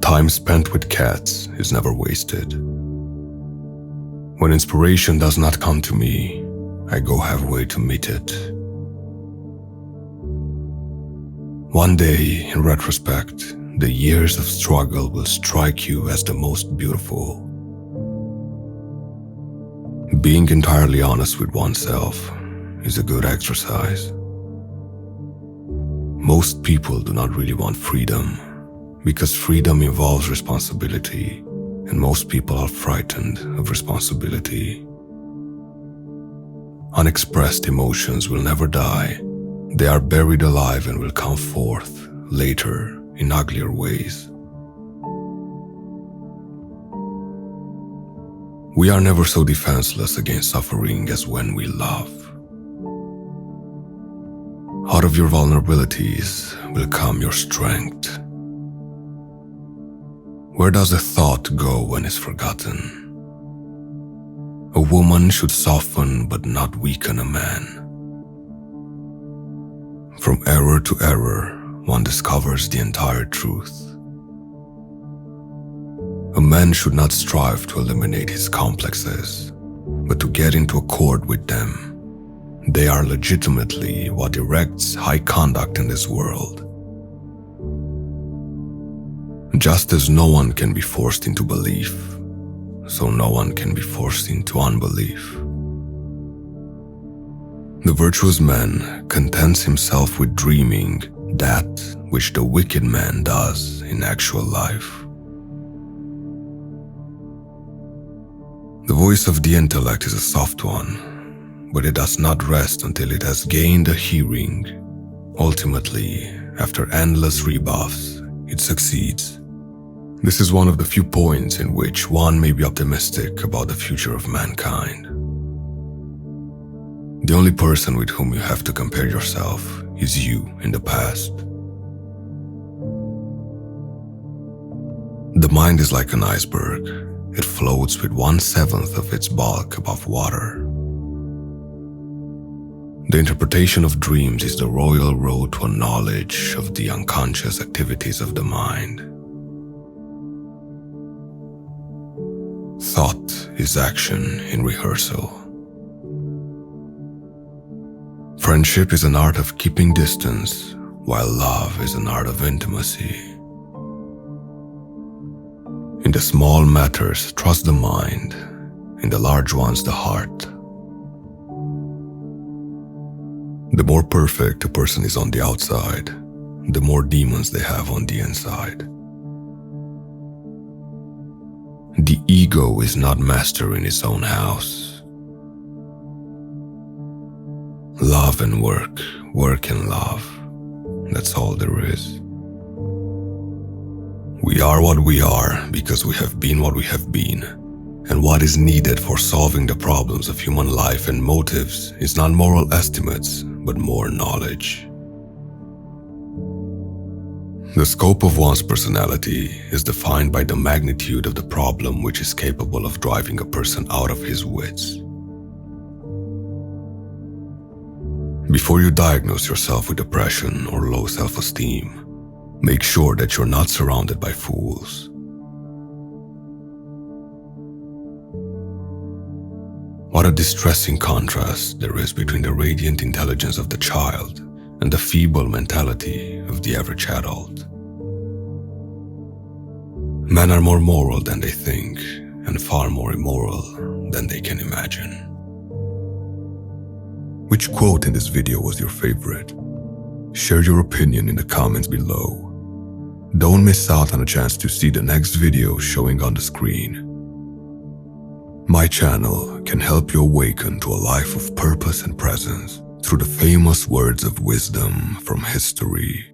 time spent with cats is never wasted. When inspiration does not come to me, I go halfway to meet it. One day, in retrospect, the years of struggle will strike you as the most beautiful. Being entirely honest with oneself is a good exercise. Most people do not really want freedom, because freedom involves responsibility, and most people are frightened of responsibility. Unexpressed emotions will never die. They are buried alive and will come forth later in uglier ways. We are never so defenseless against suffering as when we love. Out of your vulnerabilities will come your strength. Where does a thought go when it's forgotten? A woman should soften but not weaken a man. From error to error, one discovers the entire truth. A man should not strive to eliminate his complexes, but to get into accord with them. They are legitimately what directs high conduct in this world. Just as no one can be forced into belief, so no one can be forced into unbelief. The virtuous man contents himself with dreaming that which the wicked man does in actual life. The voice of the intellect is a soft one, but it does not rest until it has gained a hearing. Ultimately, after endless rebuffs, it succeeds. This is one of the few points in which one may be optimistic about the future of mankind. The only person with whom you have to compare yourself is you in the past. The mind is like an iceberg. It floats with 1/7 of its bulk above water. The interpretation of dreams is the royal road to a knowledge of the unconscious activities of the mind. Thought is action in rehearsal. Friendship is an art of keeping distance, while love is an art of intimacy. In the small matters, trust the mind. In the large ones, the heart. The more perfect a person is on the outside, the more demons they have on the inside. The ego is not master in its own house. Love and work, work and love. That's all there is. We are what we are because we have been what we have been. And what is needed for solving the problems of human life and motives is not moral estimates, but more knowledge. The scope of one's personality is defined by the magnitude of the problem which is capable of driving a person out of his wits. Before you diagnose yourself with depression or low self-esteem, make sure that you're not surrounded by fools. What a distressing contrast there is between the radiant intelligence of the child and the feeble mentality of the average adult. Men are more moral than they think, and far more immoral than they can imagine. Which quote in this video was your favorite? Share your opinion in the comments below. Don't miss out on a chance to see the next video showing on the screen. My channel can help you awaken to a life of purpose and presence through the famous words of wisdom from history.